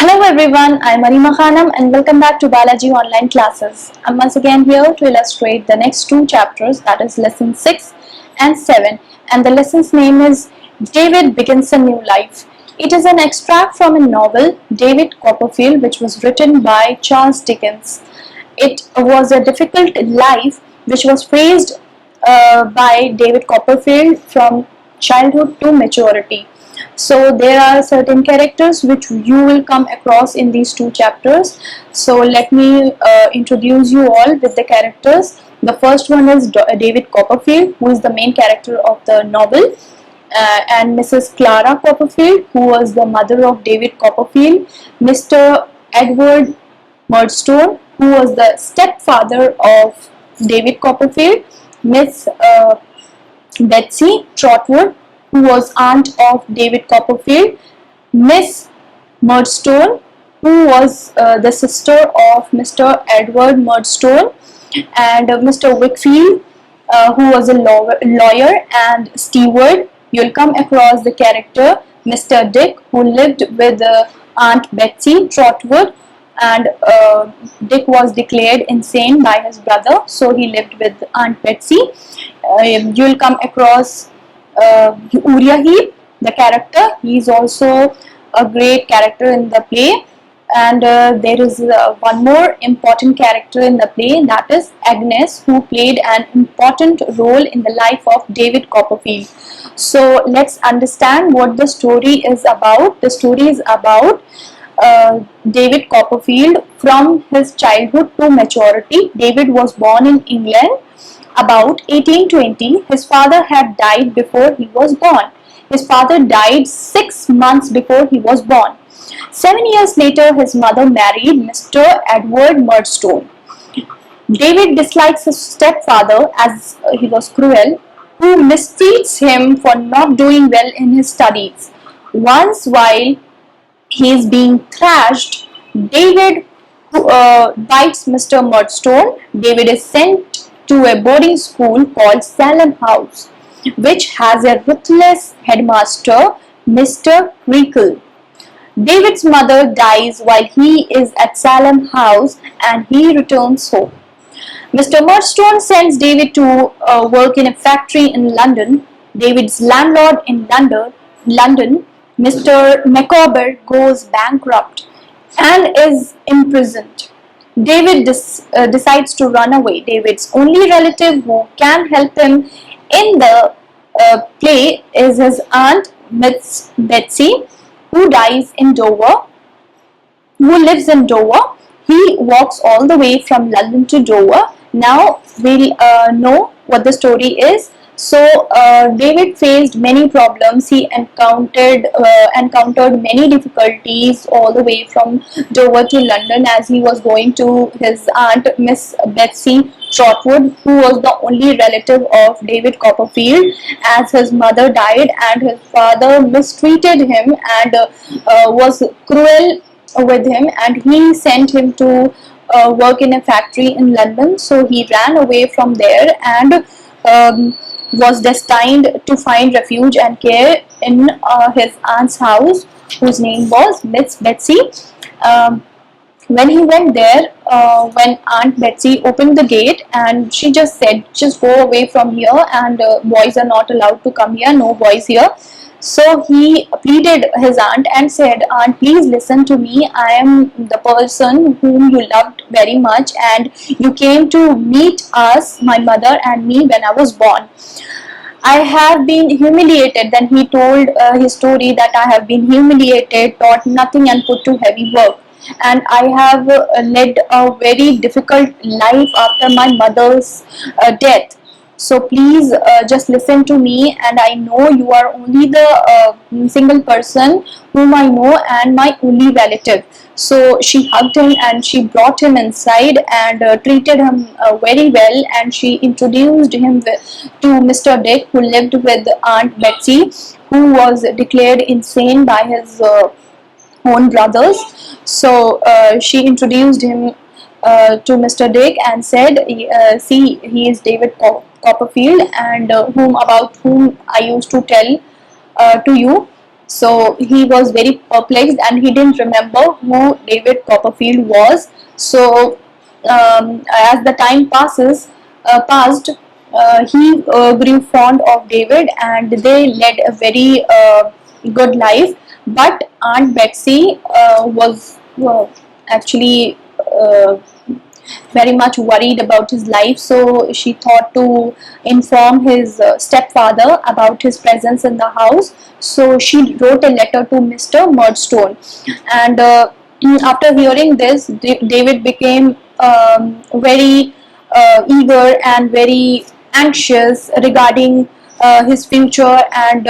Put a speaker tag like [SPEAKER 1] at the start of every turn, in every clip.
[SPEAKER 1] Hello everyone, I'm Arima Khanam and welcome back to Balajee online classes. I'm once again here to illustrate the next two chapters, that is lesson 6 and 7, and the lesson's name is David Begins a New Life. It is an extract from a novel, David Copperfield, which was written by Charles Dickens. It was a difficult life which was faced by David Copperfield from childhood to maturity. So there are certain characters which you will come across in these two chapters. So let me introduce you all with the characters. The first one is David Copperfield, who is the main character of the novel, and Mrs. Clara Copperfield, who was the mother of David Copperfield, Mr. Edward Murdstone, who was the stepfather of David Copperfield, Miss Betsy Trotwood, who was aunt of David Copperfield, Miss Murdstone, who was the sister of Mr. Edward Murdstone, and Mr. Wickfield, who was a lawyer and steward. You'll come across the character Mr. Dick, who lived with Aunt Betsy Trotwood, and Dick was declared insane by his brother, so he lived with Aunt Betsy. You'll come across Uriah Heep, the character. He is also a great character in the play, and there is one more important character in the play, that is Agnes, who played an important role in the life of David Copperfield. So let's understand what the story is about. The story is about David Copperfield from his childhood to maturity. David was born in England about 1820. His father had died before he was born. His father died 6 months before he was born. 7 years later, his mother married Mr. Edward Murdstone. David dislikes his stepfather as he was cruel, who mistreats him for not doing well in his studies. Once, while he is being thrashed, David bites Mr. Murdstone. David is sent to a boarding school called Salem House, which has a ruthless headmaster, Mr. Creakle. David's mother dies while he is at Salem House and he returns home. Mr. Murdstone sends David to work in a factory in London. David's landlord in London, Mr. Micawber, goes bankrupt and is imprisoned. David decides to run away. David's only relative who can help him in the play is his aunt, Miss Betsy, who lives in Dover. He walks all the way from London to Dover. Now we'll know what the story is. So David faced many problems. He encountered many difficulties all the way from Dover to London as he was going to his aunt, Miss Betsy Trotwood, who was the only relative of David Copperfield, as his mother died and his father mistreated him and was cruel with him, and he sent him to work in a factory in London. So he ran away from there and was destined to find refuge and care in his aunt's house, whose name was Miss Betsy. When he went there, when Aunt Betsy opened the gate, and she just said, just go away from here, and boys are not allowed to come here, no boys here. So he pleaded his aunt and said, Aunt, please listen to me. I am the person whom you loved very much, and you came to meet us, my mother and me, when I was born. I have been humiliated. Then he told his story that I have been humiliated, taught nothing, and put to heavy work. And I have led a very difficult life after my mother's death. So please just listen to me, and I know you are only the single person whom I know and my only relative. So she hugged him and she brought him inside and treated him very well, and she introduced him to Mr. Dick, who lived with Aunt Betsy, who was declared insane by his own brothers. So she introduced him to Mr. Dick and said, see, he is David Copperfield, and about whom I used to tell to you. So he was very perplexed and he didn't remember who David Copperfield was. So as the time passed, he grew fond of David and they led a very good life. But Aunt Betsy was actually very much worried about his life, so she thought to inform his stepfather about his presence in the house. So she wrote a letter to Mr. Murdstone, and after hearing this, David became very eager and very anxious regarding his future, and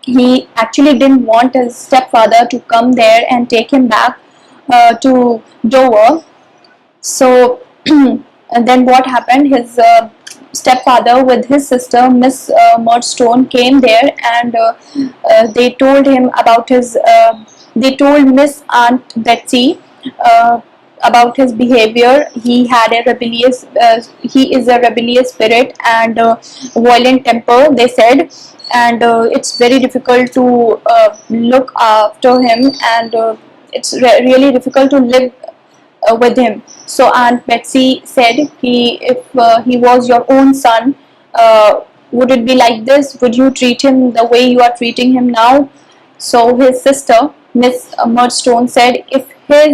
[SPEAKER 1] he actually didn't want his stepfather to come there and take him back to Dover. So and then what happened, his stepfather with his sister Miss Murdstone came there, and they told him about his they told Miss Aunt Betsy uh, about his behavior. He is a rebellious spirit and violent temper, they said, and it's very difficult to look after him, and it's really difficult to live with him. So Aunt Betsy said, if he was your own son, would it be like this? Would you treat him the way you are treating him now? So his sister, Miss Murdstone, said, if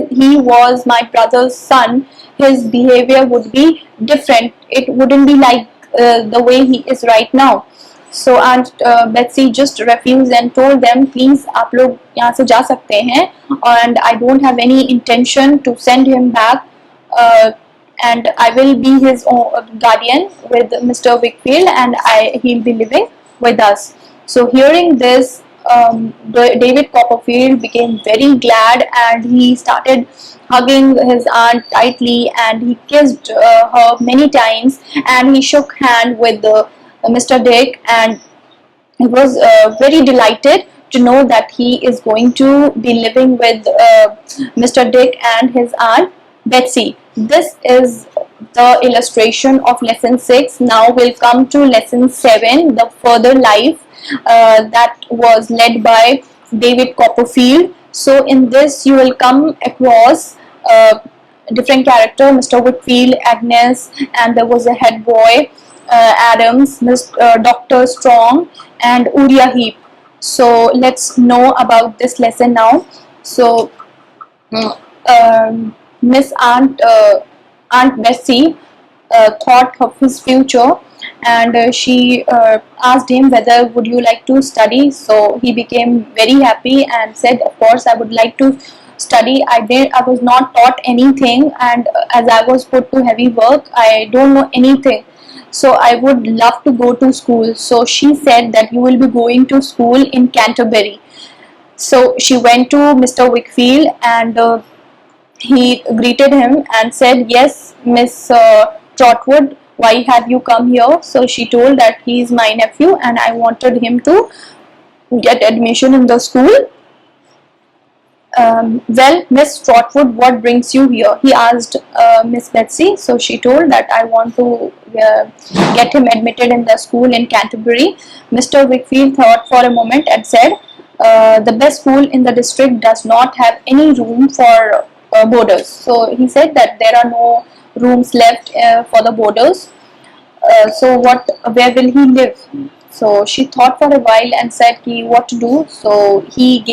[SPEAKER 1] he was my brother's son, his behavior would be different. It wouldn't be like the way he is right now. So Aunt Betsy just refused and told them, please आप लोग यहाँ से जा सकते हैं, and I don't have any intention to send him back, uh, and I will be his guardian with Mr. Wickfield, and he'll be living with us. So hearing this, David Copperfield became very glad, and he started hugging his aunt tightly, and he kissed her many times, and he shook hand with Mr. Dick, and he was very delighted to know that he is going to be living with Mr. Dick and his aunt Betsy. This is the illustration of lesson 6. Now we'll come to lesson 7, the further life, that was led by David Copperfield. So in this you will come across different character, Mr. Whitfield, Agnes, and there was a head boy, Adams, Dr. Strong, and Uriah Heep. So let's know about this lesson now. So Miss Aunt Bessie thought of his future, and she asked him whether would you like to study. So he became very happy and said, of course I would like to study. I was not taught anything, and as I was put to heavy work, I don't know anything, so I would love to go to school. So she said that you will be going to school in Canterbury. So she went to Mr. Wickfield, and he greeted him and said, yes, Miss Trotwood, why have you come here? So she told that he is my nephew and I wanted him to get admission in the school. Well, Miss Trotwood, what brings you here? He asked Miss Betsy. So she told that I want to get him admitted in the school in Canterbury. Mr. Wickfield thought for a moment and said, the best school in the district does not have any room for boarders. So he said that there are no rooms left for the boarders. So where will he live? So she thought for a while and said, what to do? So he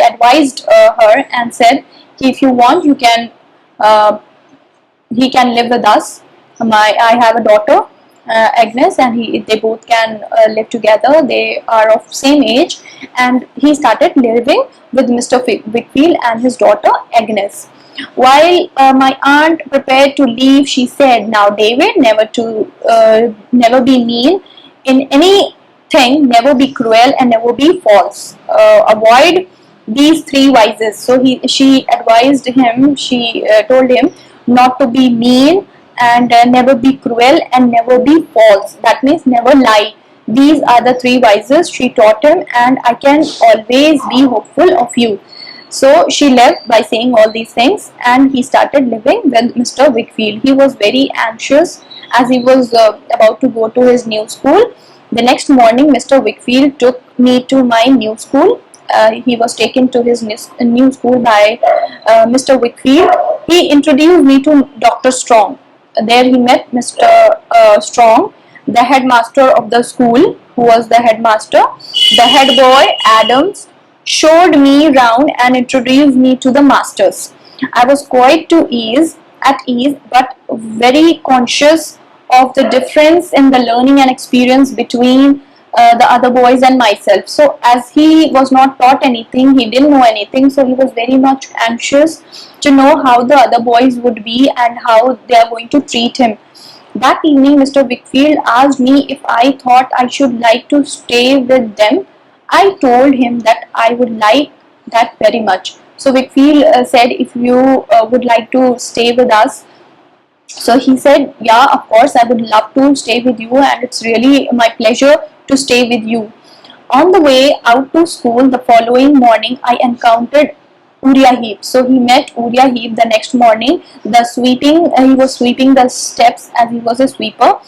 [SPEAKER 1] advised her and said, if you want, he can live with us. I have a daughter, Agnes, and they both can live together. They are of same age, and he started living with Mr. Wickfield and his daughter Agnes. While my aunt prepared to leave, she said, now David, never be mean in anything, never be cruel, and never be false. Avoid these three vices. So she advised him, she told him not to be mean, and never be cruel, and never be false. That means never lie. These are the three vices she taught him, and I can always be hopeful of you. So she left by saying all these things, and he started living with Mr. Wickfield. He was very anxious as he was about to go to his new school. The next morning, Mr. Wickfield took me to my new school. he was taken to his new school by Mr. Wickfield. He introduced me to Dr. Strong. There he met Mr. Strong, the headmaster of the school, who was the headmaster. The head boy, Adams, showed me round and introduced me to the masters. I was quite at ease, but very conscious of the difference in the learning and experience between the other boys and myself. So as he was not taught anything, he didn't know anything, so he was very much anxious to know how the other boys would be and how they are going to treat him. That evening, Mr. Wickfield asked me if I thought I should like to stay with them. I told him that I would like that very much. So Wickfield said, if you would like to stay with us. So he said, yeah, of course, I would love to stay with you, and it's really my pleasure to stay with you. On the way out to school the following morning, I encountered Uriah Heep. So he met Uriah Heep the next morning. He was sweeping the steps as he was a sweeper.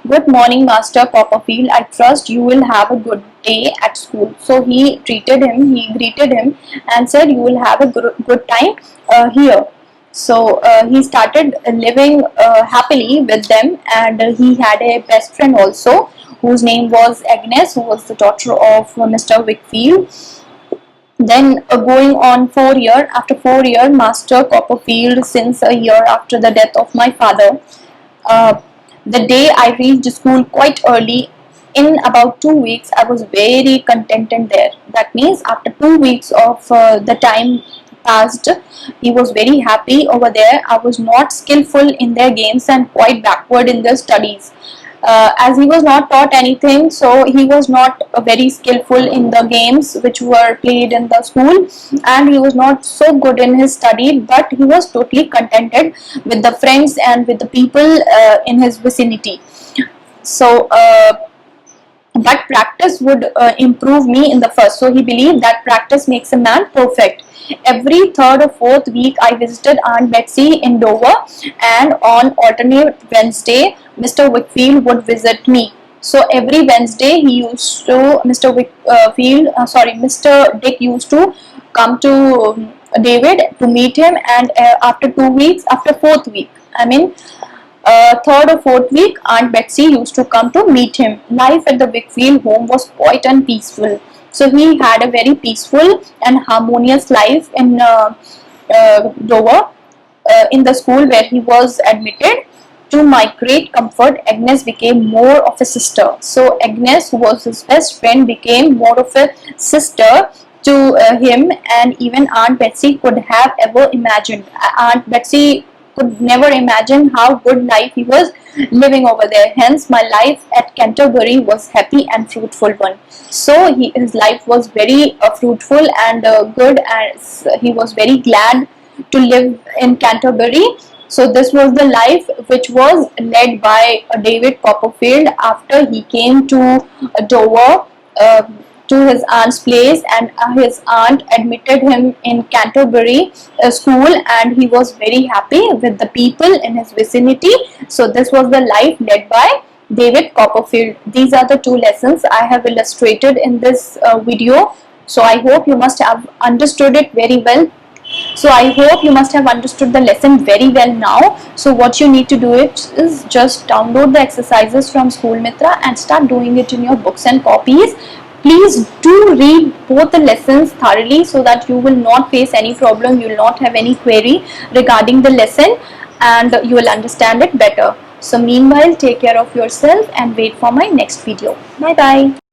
[SPEAKER 1] Good morning, Master Copperfield. I trust you will have a good day at school. So he greeted him and said, you will have a good time here. So he started living happily with them, and he had a best friend also, whose name was Agnes, who was the daughter of Mr. Wickfield. Then going on 4 years, after 4 years, Master Copperfield, since a year after the death of my father, uh, the day I reached school quite early, in about 2 weeks, I was very contented there. That means after 2 weeks of the time passed, he was very happy over there. I was not skillful in their games and quite backward in their studies. As he was not taught anything, so he was not very skillful in the games which were played in the school, and he was not so good in his study, but he was totally contented with the friends and with the people in his vicinity. So but practice would improve me in the first. So he believed that practice makes a man perfect. Every third or fourth week I visited Aunt Betsy in Dover, and on alternate Wednesday Mr. Wickfield would visit me. So every Wednesday he used to Mr. Dick used to come to David to meet him, and after 2 weeks, after fourth week, third or fourth week, Aunt Betsy used to come to meet him. Life at the Wickfield home was quite unpeaceful. So he had a very peaceful and harmonious life in Dover, in the school where he was admitted. To my great comfort, Agnes became more of a sister. So Agnes, who was his best friend, became more of a sister to him, and even Aunt Betsy could have ever imagined. Aunt Betsy could never imagine how good life he was living over there. Hence my life at Canterbury was happy and fruitful one. So his life was very fruitful and good, as he was very glad to live in Canterbury. So this was the life which was led by David Copperfield after he came to Dover, to his aunt's place, and his aunt admitted him in Canterbury school, and he was very happy with the people in his vicinity. So this was the life led by David Copperfield. These are the two lessons I have illustrated in this video. So I hope you must have understood it very well. So I hope you must have understood the lesson very well now. So what you need to do is just download the exercises from School Mitra and start doing it in your books and copies. Please do read both the lessons thoroughly so that you will not face any problem, you will not have any query regarding the lesson, and you will understand it better. So meanwhile, take care of yourself and wait for my next video. Bye bye.